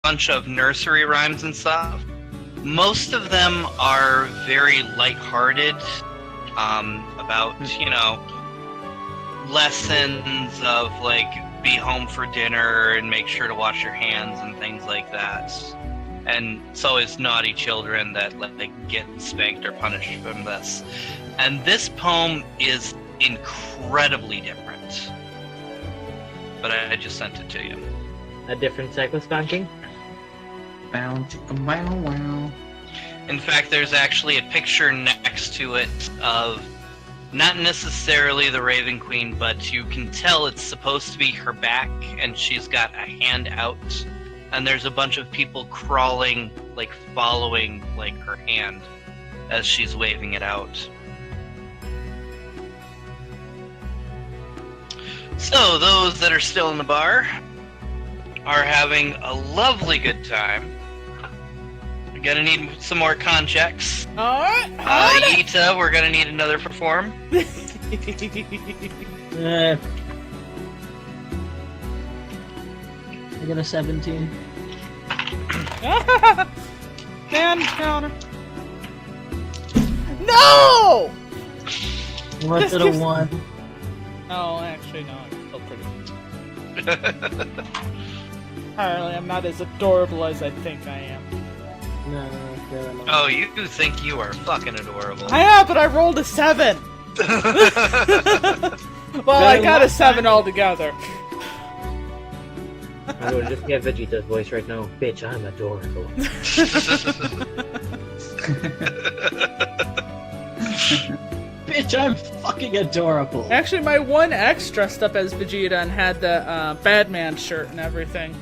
bunch of nursery rhymes and stuff. Most of them are very lighthearted, about, lessons of, like, be home for dinner and make sure to wash your hands and things like that. And so is naughty children that get spanked or punished from this. And this poem is incredibly different. But I just sent it to you. A different type of spanking? Wow, wow, wow. In fact, there's actually a picture next to it of not necessarily the Raven Queen, but you can tell it's supposed to be her back, and she's got a hand out, and there's a bunch of people crawling, like following like her hand as she's waving it out. So those that are still in the bar are having a lovely good time. We're gonna need some more con checks. Alright. Yita, we're gonna need another perform. Eh, I got a 17. Man counter. No! What's it a 1? Oh, actually, no. I'm still pretty. Apparently, I'm not as adorable as I think I am. No, fair enough. Oh, you think you are fucking adorable. I am, but I rolled a 7. Well, I got a 7 altogether. I'm gonna just get Vegeta's voice right now. Bitch, I'm adorable. Bitch, I'm fucking adorable. Actually, my 1X dressed up as Vegeta and had the Badman shirt and everything.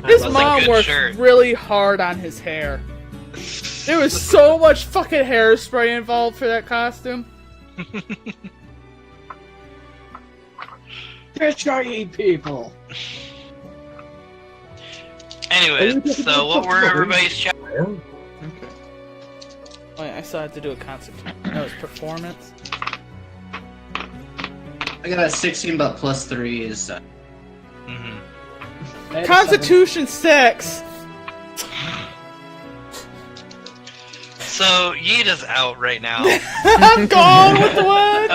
His That's a mom good worked shirt. really hard on his hair. There was so much fucking hairspray involved for that costume. Bitch, are ye people? Anyway, so what were everybody's chat? Well, Wait, I still had to do a concert. That was performance. I got a 16, but plus 3 is... Mhm. I had a Constitution 6! So Yita's out right now. I'm gone with the wind!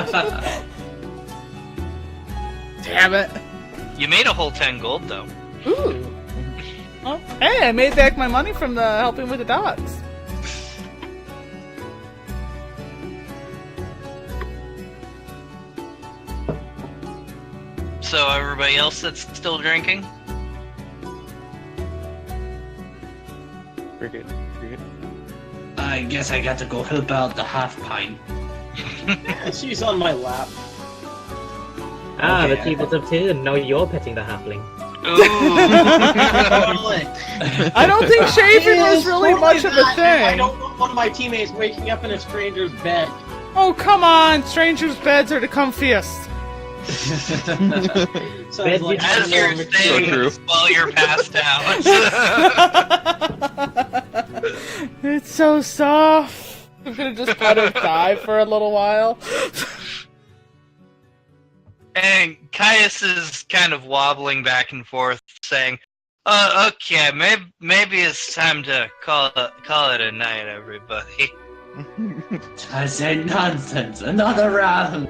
Damn it. You made a whole 10 gold though. Ooh. Oh, hey, I made back my money from the helping with the dogs. So everybody else that's still drinking? We're good. I guess I got to go help out the half pint. She's on my lap. Ah, Okay, the tables of 2, and now you're petting the halfling. Ooh. I don't think shaving was It's really totally much of a not. I thing. don't want one of my teammates waking up in a stranger's bed. Oh, come on! Strangers' beds are the comfiest. Sounds like As you're So saying true. this while you're passed out. It's so soft. I'm gonna just let her die for a little while. And Caius is kind of wobbling back and forth, saying, okay, maybe it's time to call it a night, everybody." I said nonsense. Another round.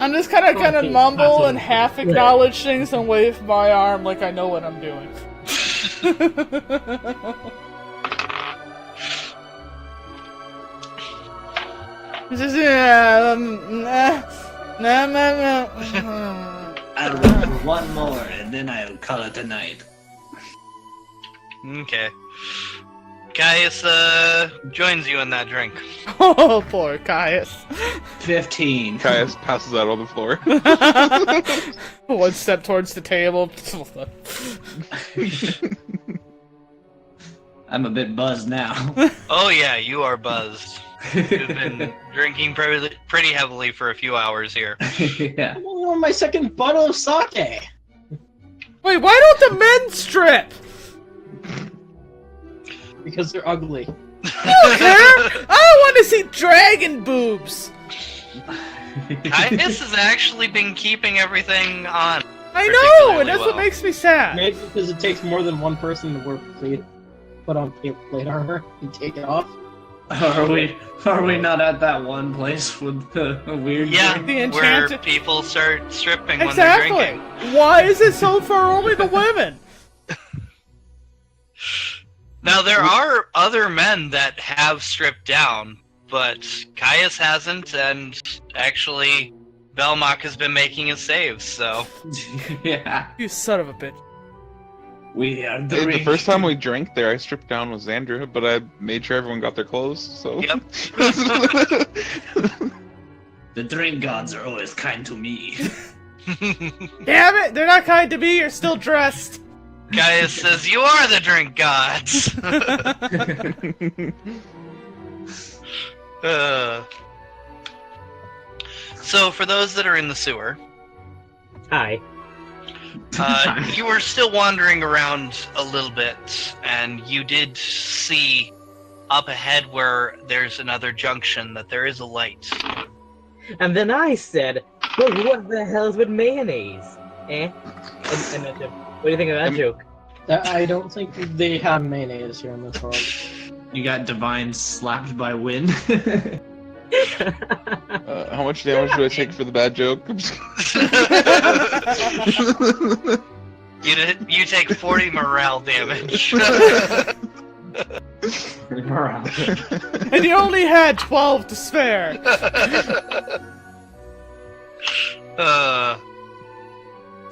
I'm just kind of mumble and half acknowledge things and wave my arm like I know what I'm doing. This is I'll do one more, and then I'll call it a night. Okay. Caius joins you in that drink. Oh, poor Caius. 15. Caius passes out on the floor. One step towards the table. I'm a bit buzzed now. Oh yeah, you are buzzed. You've been drinking pretty heavily for a few hours here. Yeah. I'm only on my second bottle of sake. Wait, why don't the men strip? Because they're ugly. I don't care. I want to see dragon boobs. Caius has actually been keeping everything on. I I know, particularly and that's what well. makes me sad. Maybe because it takes more than one person to put on plate armor and take it off. Are we not at that one place with the weird Yeah, drink? The where enchanted- people start stripping when Exactly. they're drinking. Why is it so for only the women? Now, there are other men that have stripped down, but Caius hasn't, and actually, Belmont has been making his saves, so... Yeah. You son of a bitch. We are The drink. first time we drank there, I stripped down with Xandra, but I made sure everyone got their clothes, so... Yep. The drink gods are always kind to me. Damn it! They're not kind to me. You're still dressed. Caius says, "You are the drink gods!" So, for those that are in the sewer, Hi. you were still wandering around a little bit, and you did see up ahead where there's another junction that there is a light. And then I said, well, what the hell's with mayonnaise? Eh? And what do you think of that joke? I don't think they have mayonnaise here in this world. You got Divine slapped by wind. How much damage do I take for the bad joke? You take 40 morale damage. And you only had 12 to spare.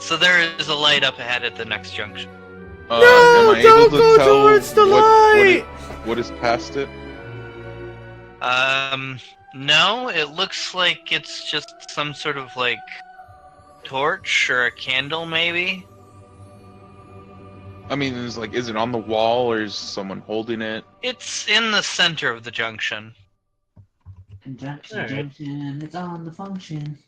So there is a light up ahead at the next junction. Am No, I don't able to go tell towards the light! what is past it? No, it looks like it's just some sort of, like, torch or a candle, maybe? I mean, is it on the wall or is someone holding it? It's in the center of the junction. Junction, it's on the function.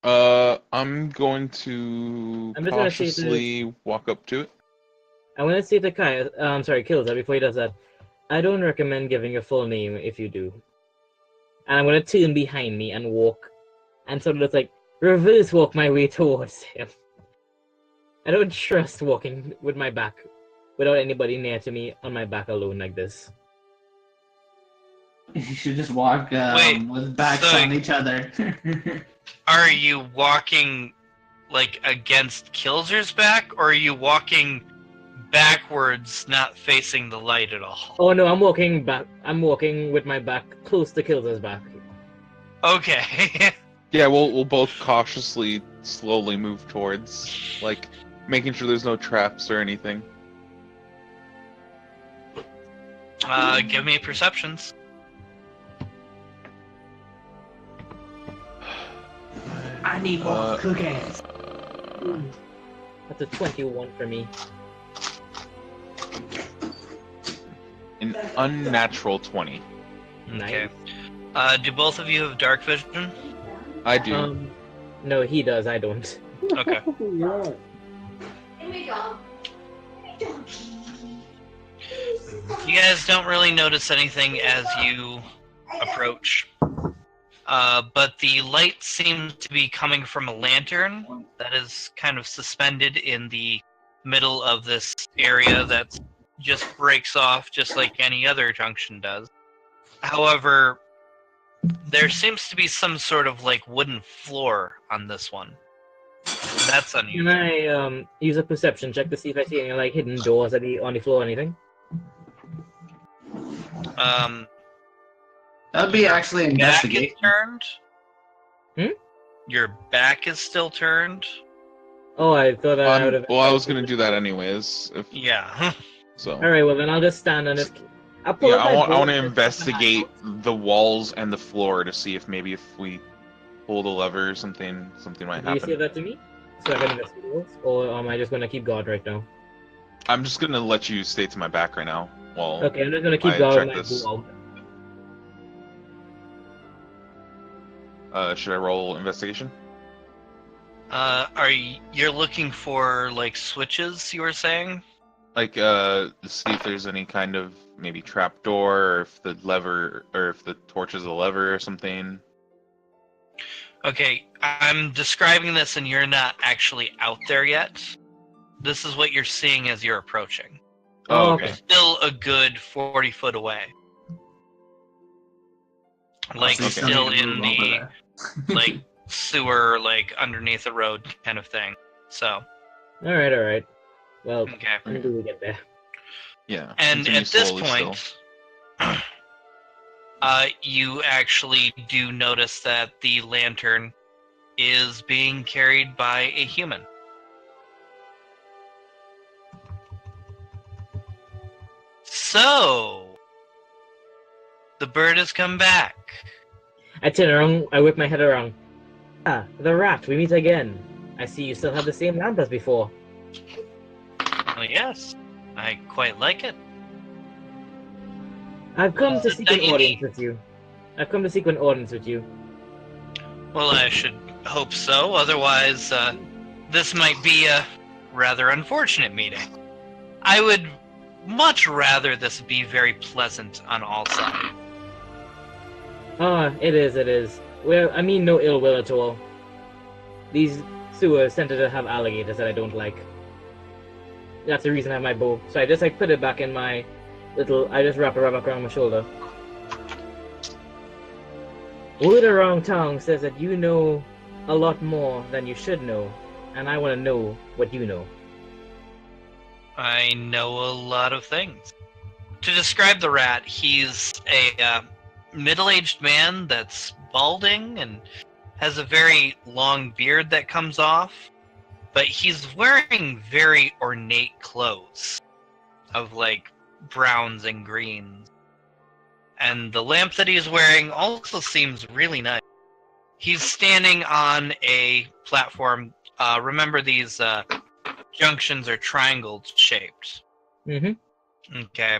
I'm going to I'm just gonna see if cautiously walk up to it. I want to see if the guy, kills that before he does that. I don't recommend giving your full name if you do. And I'm gonna turn behind me and walk, and sort of just like reverse walk my way towards him. I don't trust walking with my back, without anybody near to me, on my back alone like this. You should just walk Wait, with backs so- on each other. Are you walking, like, against Kilzer's back, or are you walking backwards, not facing the light at all? Oh no, I'm walking back. I'm walking with my back close to Kilzer's back. Okay. Yeah, we'll both cautiously, slowly move towards, like, making sure there's no traps or anything. Give me perceptions. I need more cookies. That's a 21 for me. An unnatural 20. Okay. Nice. Do both of you have dark vision? I do. No, he does. I don't. Okay. You guys don't really notice anything as you approach. But the light seems to be coming from a lantern that is kind of suspended in the middle of this area that just breaks off just like any other junction does. However, there seems to be some sort of like wooden floor on this one. That's Can unusual. I use a perception check to see if I see any like hidden doors on the floor or anything? That'd be actually Back is investigate. turned. Hmm? Your back is still turned. Oh, I thought I would have. Well, I was gonna do that anyways. Yeah. So. All right, well then I'll just stand on this. I'll pull Yeah, up my I want bow to and just investigate the walls and the floor to see if maybe if we pull the lever or something might Do you say happen. that to me? So I can investigate those? Or am I just gonna keep guard right now? I'm just gonna let you stay to my back right now while Okay, I'm just gonna keep I guard check with my this. bow out. Should I roll investigation? You're looking for like switches? You were saying? Like, see if there's any kind of maybe trap door, or if the lever, or if the torch is a lever or something. Okay, I'm describing this and you're not actually out there yet. This is what you're seeing as you're approaching. Oh, Oh, okay. It's still a good 40 foot away. Like, So you still need to in move over the, there. like, sewer, like, underneath the road kind of thing. So, Alright. Well, okay. until we get there. Yeah. And continue at this slowly point, still. you actually do notice that the lantern is being carried by a human. So, the bird has come back. I turn around, I whip my head around. Ah, the rat, we meet again. I see you still have the same lamp as before. Well, yes, I quite like it. I've come to Is it seek an that you audience with you. I've come to seek an audience with you. Well, I should hope so. Otherwise, this might be a rather unfortunate meeting. I would much rather this be very pleasant on all sides. Ah, it is. Well, I mean no ill will at all. These sewers tend to have alligators that I don't like. That's the reason I have my bow. So I just put it back in my I just wrap it right back around my shoulder. Word around town says that you know a lot more than you should know, and I want to know what you know. I know a lot of things. To describe the rat, he's a middle-aged man that's balding and has a very long beard that comes off, but he's wearing very ornate clothes of like browns and greens. And the lamp that he's wearing also seems really nice. He's standing on a platform. Remember these junctions are triangle shaped. Mm-hmm. Okay.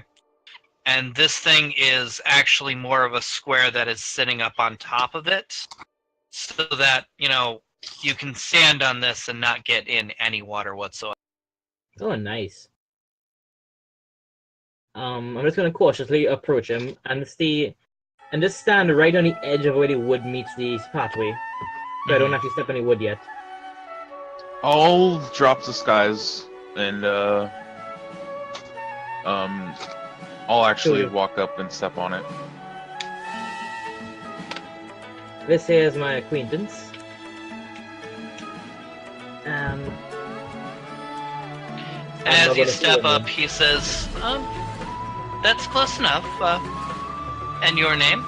And this thing is actually more of a square that is sitting up on top of it, so that, you can stand on this and not get in any water whatsoever. Oh, nice. I'm just gonna cautiously approach him and just stand right on the edge of where the wood meets the pathway, so I don't actually step on the wood yet. I'll drop disguise and I'll actually Sure. walk up and step on it. This here is my acquaintance. As you step up, he says, that's close enough. And your name?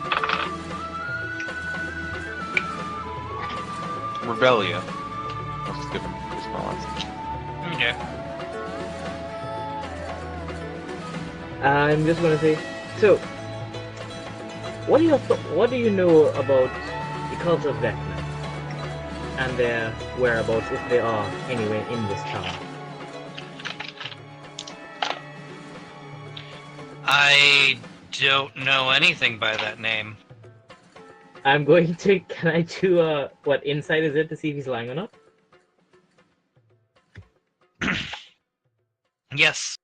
Revelia. I'll just give him his last. Okay. I'm just gonna say, so, what do you know about the cult of Vecna and their whereabouts, if they are anywhere in this town? I don't know anything by that name. I'm going to. Can I do what insight is it to see if he's lying or not? Yes.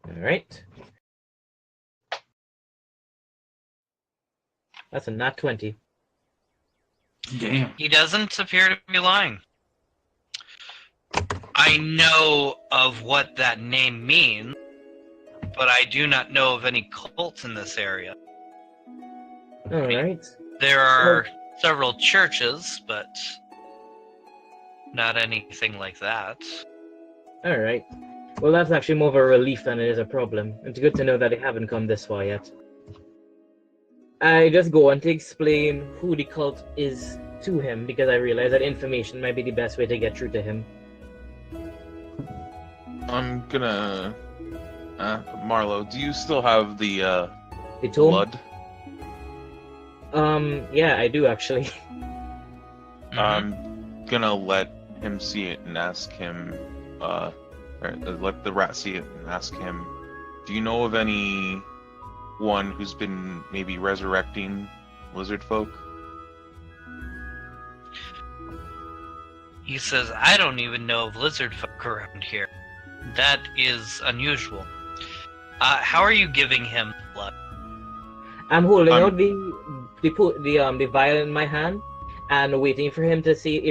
All right. That's a nat 20. Damn. He doesn't appear to be lying. I know of what that name means, but I do not know of any cults in this area. All right. There are several churches, but not anything like that. All right. Well, that's actually more of a relief than it is a problem. It's good to know that they haven't come this far yet. I just go on to explain who the cult is to him because I realize that information might be the best way to get through to him. I'm gonna... Marlo, do you still have the The tome? blood? Yeah, I do actually. I'm gonna let him see it and ask him, or let the rat see it and ask him, do you know of anyone who's been maybe resurrecting lizard folk? He says, I don't even know of lizard folk around here. That is unusual. How are you giving him blood? I'm holding out the vial in my hand, and waiting for him to see if